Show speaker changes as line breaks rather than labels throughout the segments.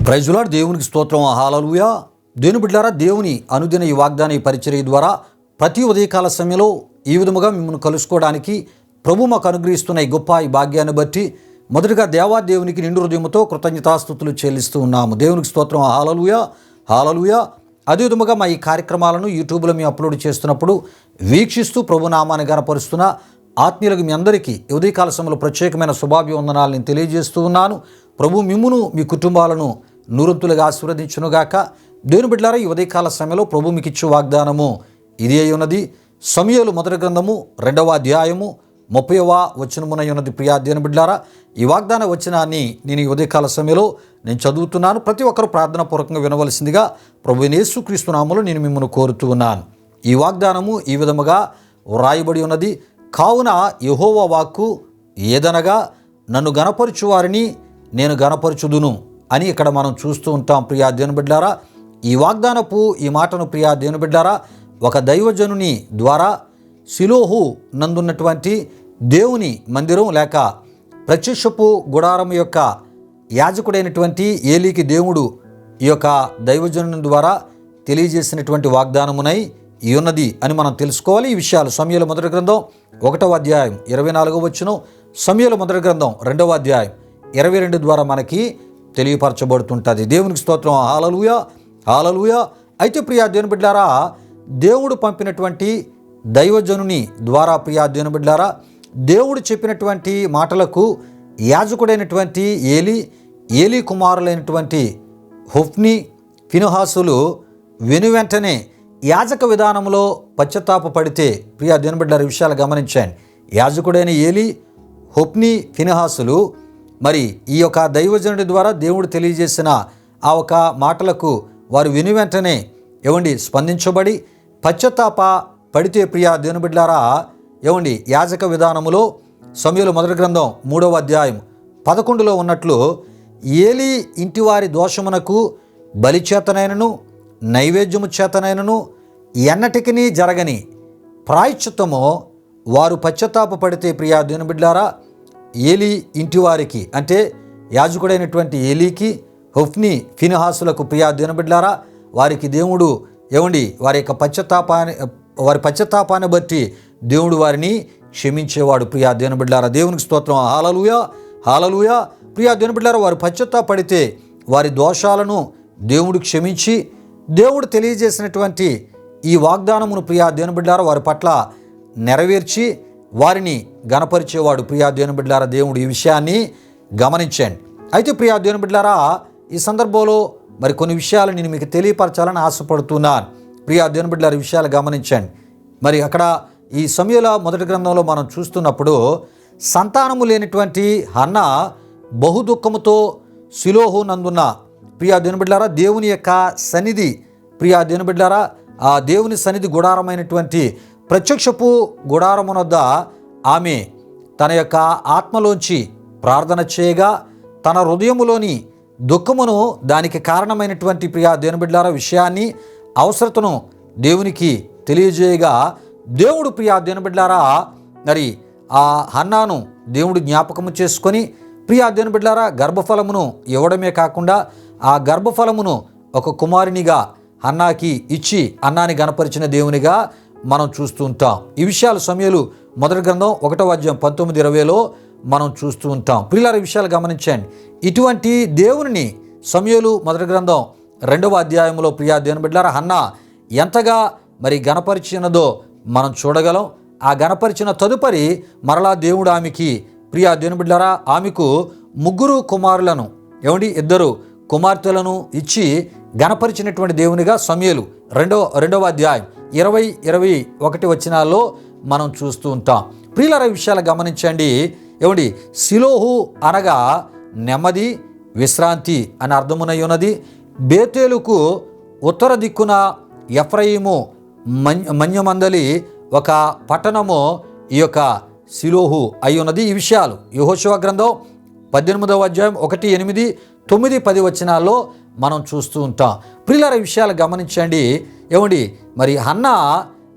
Praise lord. దేవునికి స్తోత్రం. హల్లెలూయా. దేవుని బిడ్డలారా, దేవుని అనుదిన ఈ వాగ్దాన ఈ పరిచర్య ద్వారా ప్రతి ఉదయకాల సమయంలో ఈ విధముగా మిమ్మల్ని కలుసుకోవడానికి ప్రభు మాకు అనుగ్రహిస్తున్న ఈ గొప్ప ఈ భాగ్యాన్ని బట్టి మొదటగా దేవునికి నిండు హృదయంతో కృతజ్ఞతాస్తుతులు చెల్లిస్తూ ఉన్నాము. దేవునికి స్తోత్రం. హల్లెలూయా, హల్లెలూయా. అదే విధముగా మా ఈ కార్యక్రమాలను యూట్యూబ్లో మేము అప్లోడ్ చేస్తున్నప్పుడు వీక్షిస్తూ ప్రభు నామాన్ని గణపరుస్తున్న ఆత్మీయులకు మీ అందరికీ ఉదయకాల సమయంలో ప్రత్యేకమైన శుభాభివందనాలు నేను తెలియజేస్తూ ఉన్నాను. ప్రభు మిమ్మును మీ కుటుంబాలను నూరంతులుగా ఆశీర్వదించునుగాక. దేవుని బిడ్డలారా, ఈ ఉదయకాల సమయంలో ప్రభు మీకు ఇచ్చే వాగ్దానము ఇది అయి ఉన్నది. సమూయేలు మొదటి గ్రంథము 2వ అధ్యాయము 30వ వచనమునై ఉన్నది. ప్రియా దేవుని బిడ్డలారా, ఈ వాగ్దాన వచనాన్ని నేను ఈ ఉదయకాల సమయంలో నేను చదువుతున్నాను. ప్రతి ఒక్కరు ప్రార్థన పూర్వకంగా వినవలసిందిగా ప్రభు యేసుక్రీస్తు నామములో నేను మిమ్మల్ని కోరుతూ ఉన్నాను. ఈ వాగ్దానము ఈ విధముగా వ్రాయబడి ఉన్నది. కావున యెహోవా వాక్కు ఏదనగా, నన్ను గణపరచు వారిని నేను గణపరచుదును అని ఇక్కడ మనం చూస్తూ ఉంటాం. ప్రియా దేవుని బిడ్డలారా, ఈ వాగ్దానపు ఈ మాటను ప్రియా దేవుని బిడ్డలారా ఒక దైవజనుని ద్వారా షిలోహు నందున్నటువంటి దేవుని మందిరం లేక ప్రత్యక్షపు గుడారం యొక్క యాజకుడైనటువంటి ఏలీకి దేవుడు ఈ యొక్క దైవజనుని ద్వారా తెలియజేసినటువంటి వాగ్దానమునై ఈ ఉన్నది అని మనం తెలుసుకోవాలి. ఈ విషయాలు సమూయేలు మొదటి గ్రంథం 1వ అధ్యాయం 24వ వచనం, సమూయేలు మొదటి గ్రంథం 2వ అధ్యాయం 22 ద్వారా మనకి తెలియపరచబడుతుంటుంది. దేవునికి స్తోత్రం. హల్లెలూయా, హల్లెలూయా. అయితే ప్రియా దేవుని బిడ్డలారా, దేవుడు పంపినటువంటి దైవజనుని ద్వారా ప్రియా దేవుని బిడ్డలారా దేవుడు చెప్పినటువంటి మాటలకు యాజకుడైనటువంటి ఏలీ కుమారులైనటువంటి హొఫ్నీ, ఫీనెహాసులు వెనువెంటనే యాజక విధానంలో పశ్చాత్తాప పడితే ప్రియా దేవుని బిడ్డలారా ఈ విషయాలు గమనించండి. యాజకుడైన ఏలీ, హొఫ్నీ, ఫీనెహాసులు మరి ఈ యొక్క దైవజనుడి ద్వారా దేవుడు తెలియజేసిన ఆ ఒక మాటలకు వారు వెనువెంటనే స్పందించబడి పశ్చాత్తాప పడితే ప్రియా దేవుని బిడ్డలారా యాజక విధానములో సమూయేలు మొదటి గ్రంథం 3వ అధ్యాయం 11లో ఉన్నట్లు ఏలీ ఇంటివారి దోషమునకు బలి చేతనైనను నైవేద్యము చేతనైనను ఎన్నటికినీ జరగని ప్రాయశ్చిత్తము వారు పశ్చాత్తాప పడితే ప్రియా దేవుని బిడ్డలారా ఏలీ ఇంటివారికి అంటే యాజకుడైనటువంటి ఏలీకి, హొఫ్నీ, ఫీనెహాసులకు ప్రియా దేవుని బిడ్డలారా వారికి దేవుడు వారి యొక్క పశ్చాత్తాపాన్ని బట్టి దేవుడు వారిని క్షమించేవాడు. ప్రియా దేవుని బిడ్డలారా దేవునికి స్తోత్రం. హల్లెలూయా, హల్లెలూయా. ప్రియా దేవుని బిడ్డలారా వారు పశ్చాత్తాపడితే వారి దోషాలను దేవుడు క్షమించి దేవుడు తెలియజేసినటువంటి ఈ వాగ్దానమును ప్రియా దేవుని బిడ్డలారా వారి పట్ల నెరవేర్చి వారిని గణపరిచేవాడు. ప్రియా దేవుని బిడ్డలారా దేవుడు ఈ విషయాన్ని గమనించండి. అయితే ప్రియా దేవుని బిడ్డలారా ఈ సందర్భంలో మరి కొన్ని విషయాలు నేను మీకు తెలియపరచాలని ఆశపడుతున్నాను. ప్రియా దేవుని బిడ్డలారా ఈ విషయాలు గమనించండి. మరి అక్కడ ఈ సమూయేలు మొదటి గ్రంథంలో మనం చూస్తున్నప్పుడు సంతానము లేనటువంటి హన్నా బహు దుఃఖముతో షిలోహు నందున్న ప్రియా దేవుని బిడ్డలారా దేవుని యొక్క సన్నిధి ప్రియా దేవుని బిడ్డలారా ఆ దేవుని సన్నిధి గుడారమైనటువంటి ప్రత్యక్షపు గుడారమునొద్ద ఆమె తన యొక్క ఆత్మలోంచి ప్రార్థన చేయగా తన హృదయములోని దుఃఖమును దానికి కారణమైనటువంటి ప్రియా దేవుని బిడ్డలారా విషయాన్ని అవసరతను దేవునికి తెలియజేయగా దేవుడు ప్రియా దేవుని బిడ్డలారా మరి ఆ హన్నాను దేవుడు జ్ఞాపకము చేసుకొని ప్రియా దేవుని బిడ్డలారా గర్భఫలమును ఇవ్వడమే కాకుండా ఆ గర్భఫలమును ఒక కుమారునిగా హన్నాకి ఇచ్చి అన్నాని గణపరిచిన దేవునిగా మనం చూస్తూ ఉంటాం. ఈ విషయాలు సమూయేలు మొదటి గ్రంథం 1వ అధ్యాయం 19-20లో మనం చూస్తూ ఉంటాం. ప్రియులారా ఈ విషయాలు గమనించండి. ఇటువంటి దేవుని సమూయేలు మొదటి గ్రంథం 2వ అధ్యాయంలో ప్రియా దేవుని బిడ్డలారా హన్నా ఎంతగా మరి గణపరిచినదో మనం చూడగలం. ఆ గణపరిచిన తదుపరి మరలా దేవుడు ఆమెకి ప్రియా దేవుని బిడ్డలారా ఆమెకు 3 కుమారులను 2 కుమార్తెలను ఇచ్చి గణపరిచినటువంటి దేవునిగా సమూయేలు 2వ అధ్యాయం 20-21 వచనాల్లో మనం చూస్తూ ఉంటాం. ప్రియులారా ఈ విషయాలు గమనించండి. షిలోహు అనగా నెమ్మది, విశ్రాంతి అని అర్థమునై ఉన్నది. బేతేలుకు ఉత్తర దిక్కున ఎఫ్రాయిము మన్యమందలి ఒక పట్టణము ఈ యొక్క షిలోహు అయి ఉన్నది. ఈ విషయాలు యెహోషువ గ్రంథం 18వ అధ్యాయం 1, 8, 9, 10 వచనాల్లో మనం చూస్తూ ఉంటాం. ప్రియులారా ఈ విషయాలు గమనించండి. మరి హన్నా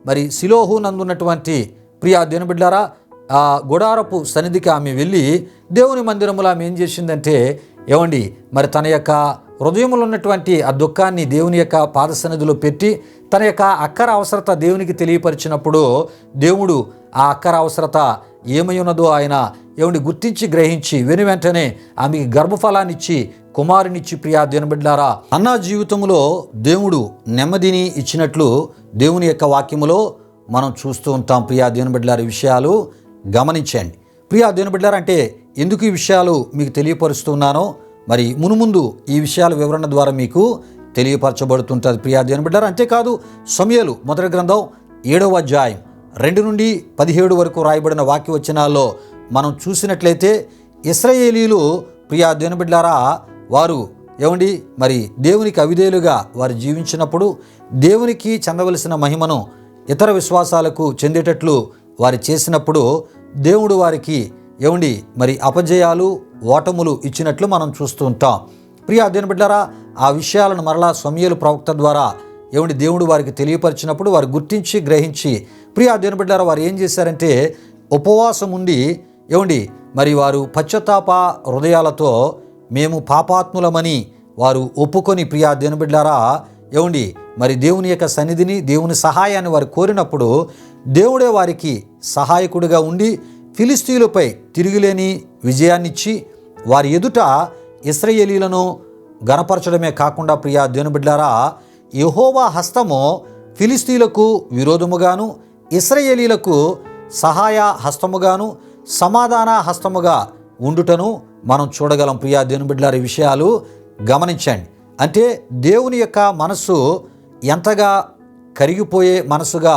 మరి షిలోహు నందున్నటువంటి ప్రియా దేవుని బిడ్డలారా ఆ గుడారపు సన్నిధికి ఆమె వెళ్ళి దేవుని మందిరములో ఆమె ఏం చేసిందంటే మరి తన యొక్క హృదయంలో ఉన్నటువంటి ఆ దుఃఖాన్ని దేవుని యొక్క పాదసన్నిధిలో పెట్టి తన యొక్క అక్కర అవసరత దేవునికి తెలియపరిచినప్పుడు దేవుడు ఆ అక్కర అవసరత ఏమై ఉన్నదో ఆయన గుర్తించి గ్రహించి వెంటనే ఆమెకి గర్భఫలాన్నిచ్చి కుమారునిచ్చి ప్రియా దేవుని బిడ్డలారా, అన్నా జీవితంలో దేవుడు నెమ్మదిని ఇచ్చినట్లు దేవుని యొక్క వాక్యములో మనం చూస్తూ ఉంటాం. ప్రియా దేవుని బిడ్డలారా, ఈ విషయాలు గమనించండి. ప్రియా దేవుని బిడ్డలారా, అంటే ఎందుకు ఈ విషయాలు మీకు తెలియపరుస్తున్నానో మరి మునుముందు ఈ విషయాల వివరణ ద్వారా మీకు తెలియపరచబడుతుంటుంది. ప్రియా దేవుని బిడ్డలారా, అంతేకాదు సమూయేలు మొదటి గ్రంథం 7వ అధ్యాయం 2 నుండి 17 వరకు రాయబడిన వాక్యవచనాల్లో మనం చూసినట్లయితే ఇశ్రాయేలీలు ప్రియా దేవుని బిడ్డలారా, వారు మరి దేవునికి అవిధేయులుగా వారు జీవించినప్పుడు దేవునికి చెందవలసిన మహిమను ఇతర విశ్వాసాలకు చెందేటట్లు వారు చేసినప్పుడు దేవుడు వారికి మరి అపజయాలు ఓటములు ఇచ్చినట్లు మనం చూస్తూ ఉంటాం. ప్రియా దేవుని బిడ్డలారా, ఆ విషయాలను మరలా సమూయేలు ప్రవక్త ద్వారా దేవుడు వారికి తెలియపరిచినప్పుడు వారు గుర్తించి గ్రహించి ప్రియా దేవుని బిడ్డలారా, వారు ఏం చేశారంటే ఉపవాసం ఉండి మరి వారు పశ్చాత్తాప హృదయాలతో మేము పాపాత్ములమని వారు ఒప్పుకొని ప్రియా దేవుని బిడ్డలారా మరి దేవుని యొక్క సన్నిధిని దేవుని సహాయాన్ని వారు కోరినప్పుడు దేవుడే వారికి సహాయకుడిగా ఉండి ఫిలిస్తీయులపై తిరుగులేని విజయాన్నిచ్చి వారి ఎదుట ఇశ్రాయేలీలను గణపరచడమే కాకుండా ప్రియా దేవుని బిడ్డలారా, యెహోవా హస్తము ఫిలిస్తీయులకు విరోధముగాను ఇశ్రాయేలీలకు సహాయ హస్తముగాను సమాధాన హస్తముగా ఉండుటను మనం చూడగలం. ప్రియా దేవుని బిడ్డలారా, ఈ విషయాలు గమనించండి. అంటే దేవుని యొక్క మనస్సు ఎంతగా కరిగిపోయే మనసుగా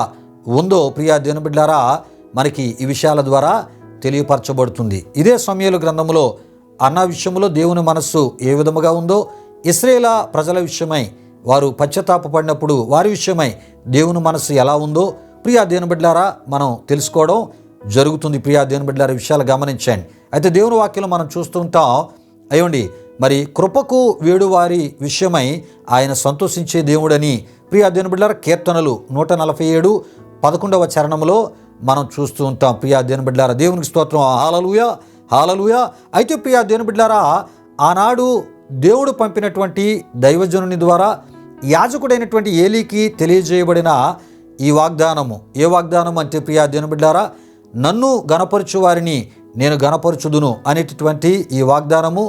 ఉందో ప్రియా దేవుని బిడ్డలారా మనకి ఈ విషయాల ద్వారా తెలియపరచబడుతుంది. ఇదే సమూయేలు గ్రంథంలో అన్న విషయంలో దేవుని మనస్సు ఏ విధముగా ఉందో, ఇశ్రాయేలు ప్రజల విషయమై వారు పశ్చాత్తాపపడినప్పుడు వారి విషయమై దేవుని మనస్సు ఎలా ఉందో ప్రియా దేవుని బిడ్డలారా మనం తెలుసుకోవడం జరుగుతుంది. ప్రియా దేవుని బిడ్డలారా, విషయాలు గమనించండి. అయితే దేవుని వాక్యంలో మనం చూస్తూ ఉంటాం మరి కృపకు వేడు వారి విషయమై ఆయన సంతోషించే దేవుడని ప్రియా దేవుని బిడ్డలారా కీర్తనలు 147 11వ చరణంలో మనం చూస్తూ ఉంటాం. ప్రియా దేవుని బిడ్డలారా, దేవునికి స్తోత్రం, హల్లెలూయా హల్లెలూయా. అయితే ప్రియా దేవుని బిడ్డలారా, ఆనాడు దేవుడు పంపినటువంటి దైవజనుని ద్వారా యాజకుడైనటువంటి ఏలీకి తెలియజేయబడిన ఈ వాగ్దానము ఏ వాగ్దానం అంటే ప్రియా దేవుని బిడ్డలారా, నన్ను గణపరచు వారిని నేను గణపరచుదును అనేటటువంటి ఈ వాగ్దానము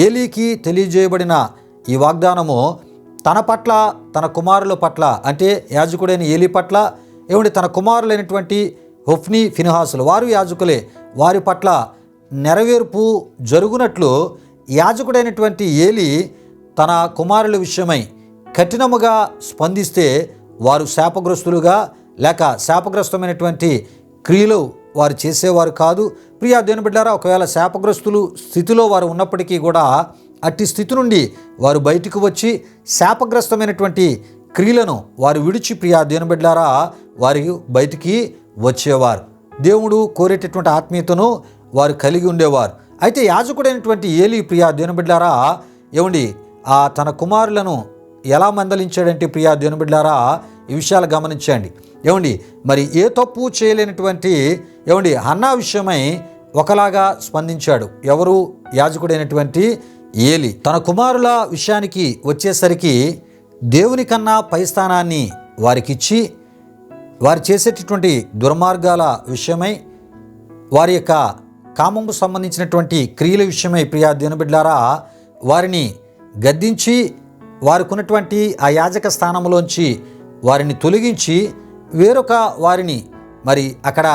ఏలీకి తెలియజేయబడిన ఈ వాగ్దానము తన పట్ల తన కుమారుల పట్ల అంటే యాజకుడైన ఏలీ పట్ల తన కుమారులైనటువంటి హొఫ్నీ ఫినెహాసులు వారు యాజకులే వారి పట్ల నెరవేర్పు జరుగునట్లు యాజకుడైనటువంటి ఏలీ తన కుమారుల విషయమై కఠినముగా స్పందిస్తే వారు శాపగ్రస్తులుగా లేక శాపగ్రస్తమైనటువంటి క్రియలు వారు చేసేవారు కాదు. ప్రియా దేవుని బిడ్డలారా, ఒకవేళ శాపగ్రస్తులు స్థితిలో వారు ఉన్నప్పటికీ కూడా అట్టి స్థితి నుండి వారు బయటకు వచ్చి శాపగ్రస్తమైనటువంటి క్రియలను వారు విడిచి ప్రియా దేవుని బిడ్డలారా వారి బయటికి వచ్చేవారు. దేవుడు కోరేటటువంటి ఆత్మీయతను వారు కలిగి ఉండేవారు. అయితే యాజకుడైనటువంటి ఏలీ ప్రియా దేవుని బిడ్డలారా తన కుమారులను ఎలా మందలించాడంటే ప్రియా దేవుని బిడ్డలారా ఈ విషయాలు గమనించండి. మరి ఏ తప్పు చేయలేనటువంటి హన్నా విషయమై ఒకలాగా స్పందించాడు. ఎవరు? యాజకుడైనటువంటి ఏలీ. తన కుమారుల విషయానికి వచ్చేసరికి దేవుని కన్నా పై స్థానాన్ని వారికిచ్చి వారు చేసేటటువంటి దుర్మార్గాల విషయమై వారి యొక్క కామము సంబంధించినటువంటి క్రియల విషయమై ప్రియా దేవుని బిడ్డలారా వారిని గద్దించి వారికి ఉన్నటువంటి ఆ యాజక స్థానంలోంచి వారిని తొలగించి వేరొక వారిని మరి అక్కడ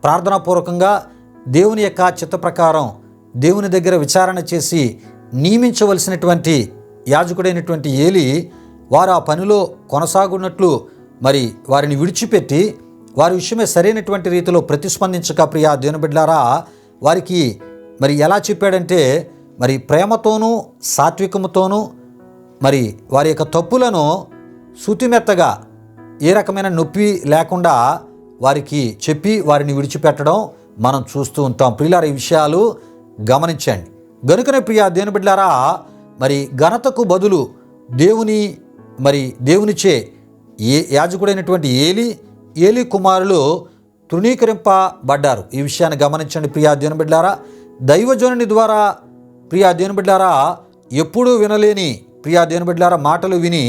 ప్రార్థనాపూర్వకంగా దేవుని యొక్క చిత్త ప్రకారం దేవుని దగ్గర విచారణ చేసి నియమించవలసినటువంటి యాజకుడైనటువంటి ఏలీ వారు ఆ పనిలో కొనసాగున్నట్లు మరి వారిని విడిచిపెట్టి వారి విషయమే సరైనటువంటి రీతిలో ప్రతిస్పందించక ప్రియా దేవుని బిడ్డలారా వారికి మరి ఎలా చెప్పాడంటే మరి ప్రేమతోనూ సాత్వికముతోనూ మరి వారి యొక్క తప్పులను శుతిమెత్తగా ఏ రకమైన నొప్పి లేకుండా వారికి చెప్పి వారిని విడిచిపెట్టడం మనం చూస్తూ ఉంటాం. ప్రియులారా ఈ విషయాలు గమనించండి. గనుకనే ప్రియా దేవుని బిడ్డలారా మరి ఘనతకు బదులు దేవునిచే యాజకుడైనటువంటి ఏలీ కుమారులు తృణీకరింపబడ్డారు. ఈ విషయాన్ని గమనించండి ప్రియా దేవుని బిడ్డలారా. దైవజనుని ద్వారా ప్రియా దేవుని బిడ్డలారా ఎప్పుడూ వినలేని ప్రియా దేవుని బిడ్డలారా మాటలు విని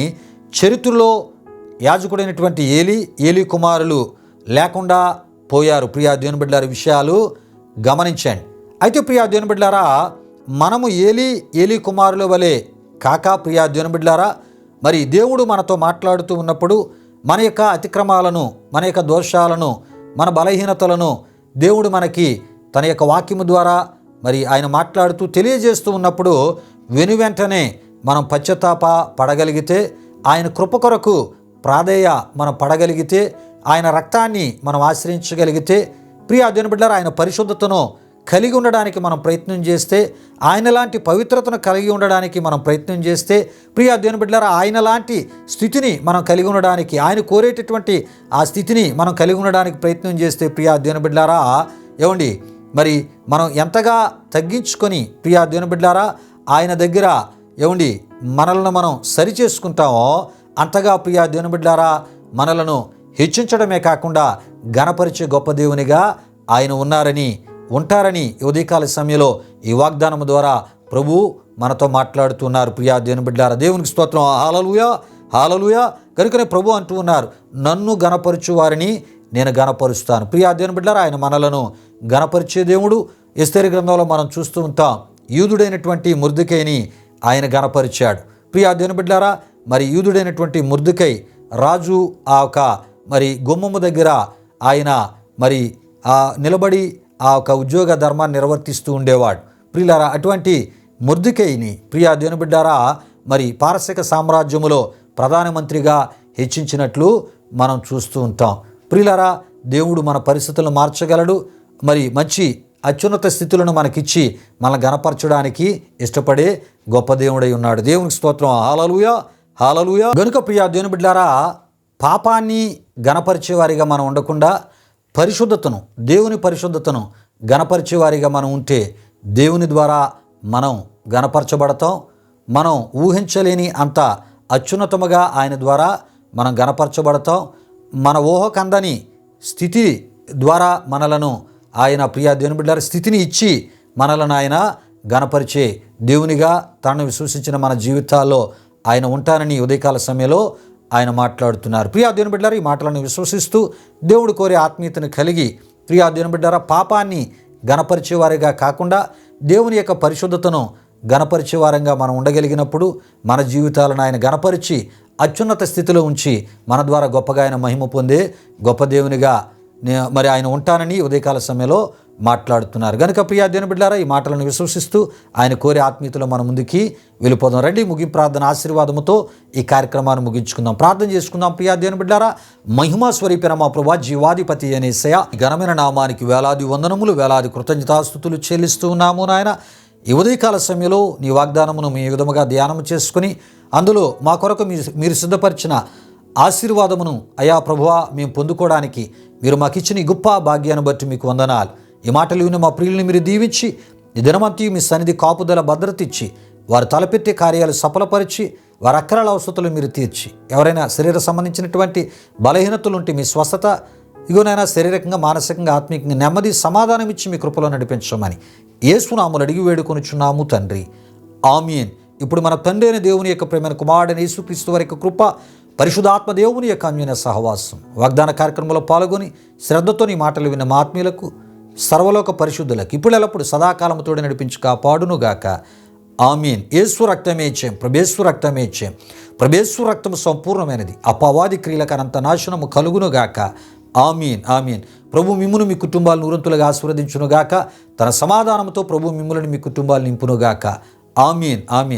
చరిత్రలో యాజకుడైనటువంటి ఏలీ కుమారులు లేకుండా పోయారు. ప్రియా దేవుని బిడ్డలారా విషయాలు గమనించండి. అయితే ప్రియా దేవుని బిడ్డలారా మనము ఏలీ కుమారుల వలె కాక ప్రియా దేవుని బిడ్డలారా మరి దేవుడు మనతో మాట్లాడుతూ ఉన్నప్పుడు మన యొక్క అతిక్రమాలను, మన యొక్క దోషాలను, మన బలహీనతలను దేవుడు మనకి తన యొక్క వాక్యము ద్వారా మరి ఆయన మాట్లాడుతూ తెలియజేస్తూ ఉన్నప్పుడు వెనువెంటనే మనం పశ్చాత్తాప పడగలిగితే, ఆయన కృప కొరకు ప్రాధేయ మనం పడగలిగితే, ఆయన రక్తాన్ని మనం ఆశ్రయించగలిగితే, ప్రియా దేవుని బిడ్డలారా ఆయన పరిశుద్ధతను కలిగి ఉండడానికి మనం ప్రయత్నం చేస్తే, ఆయన లాంటి పవిత్రతను కలిగి ఉండడానికి మనం ప్రయత్నం చేస్తే, ప్రియా దేవుని బిడ్డలారా ఆయన లాంటి స్థితిని మనం కలిగి ఉండడానికి, ఆయన కోరేటటువంటి ఆ స్థితిని మనం కలిగి ఉండడానికి ప్రయత్నం చేస్తే, ప్రియా దేవుని బిడ్డలారా ఏమండి మరి మనం ఎంతగా తగ్గించుకొని ప్రియా దేవుని బిడ్డలారా ఆయన దగ్గర ఏమండి మనలను మనం సరి చేసుకుంటామో అంతగా ప్రియా దేవుని బిడ్డలారా మనలను హెచ్చించడమే కాకుండా ఘనపరిచే గొప్ప దేవునిగా ఆయన ఉంటారని ఉదయకాల సమయంలో ఈ వాగ్దానం ద్వారా ప్రభు మనతో మాట్లాడుతున్నారు. ప్రియా దేవుని బిడ్డలారా దేవునికి స్తోత్రం. హల్లెలూయా హల్లెలూయా. కనుకనే ప్రభు అంటూ ఉన్నారు, నన్ను ఘనపరచు వారిని నేను ఘనపరుస్తాను. ప్రియా దేవుని బిడ్డలారా ఆయన మనలను ఘనపరిచే దేవుడు. ఎస్తేరు గ్రంథంలో మనం చూస్తూ ఉంటాం, యూదుడైనటువంటి మొర్దెకైని ఆయన ఘనపరిచాడు. ప్రియా దేవుని బిడ్డలారా మరి యూదుడైనటువంటి మొర్దెకై రాజు ఆ ఒక మరి గుమ్మము దగ్గర ఆయన మరి నిలబడి ఆ ఒక ఉద్యోగ ధర్మాన్ని నిర్వర్తిస్తూ ఉండేవాడు. ప్రియులారా అటువంటి మొర్దెకైని ప్రియా దేవుని బిడ్డలారా మరి పారసిక సామ్రాజ్యములో ప్రధానమంత్రిగా హెచ్చించినట్లు మనం చూస్తూ ఉంటాం. ప్రియులారా దేవుడు మన పరిస్థితులను మార్చగలడు. మరి మంచి అత్యున్నత స్థితులను మనకిచ్చి మనల్ని ఘనపరచడానికి ఇష్టపడే గొప్ప దేవుడై ఉన్నాడు. దేవునికి స్తోత్రం. హల్లెలూయా హల్లెలూయా. గనుక ప్రియా దేవుని బిడ్డలారా పాపాన్ని ఘనపరిచేవారిగా మనం ఉండకుండా దేవుని పరిశుద్ధతను ఘనపరిచేవారిగా మనం ఉంటే దేవుని ద్వారా మనం ఘనపరచబడతాం. మనం ఊహించలేని అంత అత్యున్నతముగా ఆయన ద్వారా మనం ఘనపరచబడతాం. మన ఊహకందని స్థితి ద్వారా మనలను ఆయన ప్రియా దేవుని బిడ్డలారా స్థితిని ఇచ్చి మనలను ఆయన ఘనపరిచే దేవునిగా తనను విశ్వసించిన మన జీవితాల్లో ఆయన ఉంటానని ఉదయకాల సమయంలో ఆయన మాట్లాడుతున్నారు. ప్రియా దేవుని బిడ్డలారా ఈ మాటలను విశ్వసిస్తూ దేవుడు కోరే ఆత్మీయతను కలిగి ప్రియా దేవుని బిడ్డలారా పాపాన్ని ఘనపరిచేవారిగా కాకుండా దేవుని యొక్క పరిశుద్ధతను ఘనపరిచేవారంగా మనం ఉండగలిగినప్పుడు మన జీవితాలను ఆయన ఘనపరిచి అత్యున్నత స్థితిలో ఉంచి మన ద్వారా గొప్పగా ఆయన మహిమ పొందే గొప్ప దేవునిగా మరి ఆయన ఉంటానని ఉదయకాల సమయంలో మాట్లాడుతున్నారు. కనుక ప్రియా దేవుని బిడ్డలారా ఈ మాటలను విశ్వసిస్తూ ఆయన కోరే ఆత్మీయతలో మనం ముందుకి వెళ్ళిపోదాం. రండి ముగింపు ప్రార్థన ఆశీర్వాదముతో ఈ కార్యక్రమాన్ని ముగించుకుందాం. ప్రార్థన చేసుకుందాం. ప్రియా దేవుని బిడ్డలారా మహిమా స్వరూపిన మా ప్రభువా జీవాధిపతి అనే యేసయ్యా ఘనమైన నామానికి వేలాది వందనములు వేలాది కృతజ్ఞతాస్తుతులు చెల్లిస్తూ ఉన్నాము నాయన. ఈ ఉదయకాల సమయంలో నీ వాగ్దానమును మీ విధముగా ధ్యానం చేసుకుని అందులో మా కొరకు మీరు సిద్ధపరిచిన ఆశీర్వాదమును అయా ప్రభువా మేము పొందుకోవడానికి మీరు మాకు ఇచ్చిన ఈ గొప్ప భాగ్యాన్ని బట్టి మీకు వందనాలు. ఈ మాటలు విని మా ప్రియుల్ని మీరు దీవించి ఈ దినమంతి మీ సన్నిధి కాపుదల భద్రత ఇచ్చి వారు తలపెట్టే కార్యాలు సఫలపరిచి వారి అక్కరాల అవసరతలు మీరు తీర్చి ఎవరైనా శరీర సంబంధించినటువంటి బలహీనతలు ఉంటే మీ స్వస్థత ఇగోనైనా శారీరకంగా మానసికంగా ఆత్మీయంగా నెమ్మది సమాధానం ఇచ్చి మీ కృపలో నడిపించమని యేసు నామములో అడిగి వేడుకొనుచున్నాము తండ్రి. ఆమేన్. ఇప్పుడు మన తండ్రి అయిన దేవుని యొక్క ప్రేమైన కుమారుడైన యేసుక్రీస్తు వారి యొక్క కృప పరిశుద్ధాత్మ దేవుని యొక్క అన్యోన్య సహవాసం వాగ్దాన కార్యక్రమంలో పాల్గొని శ్రద్ధతో నీ మాటలు విన్న మా ఆత్మీయులకు సర్వలోక పరిశుద్ధులకు ఇప్పుడు ఎల్లప్పుడు సదాకాలముతోడి నడిపించి కాపాడునుగాక. ఆమేన్. యేసు రక్తమే ఇచ్చాం, ప్రభేశ్వ రక్తమే ఇచ్చాం. ప్రభేశ్వ రక్తము సంపూర్ణమైనది, అపవాది క్రియలకు అనంత నాశనము కలుగునుగాక. ఆమీన్ ఆమీన్. ప్రభు మిమ్మును మీ కుటుంబాలు నూరంతులుగా ఆశీర్వదించునుగాక. తన సమాధానంతో ప్రభు మిమ్ములను మీ కుటుంబాలు నింపునుగాక. ఆమీన్ ఆమీన్.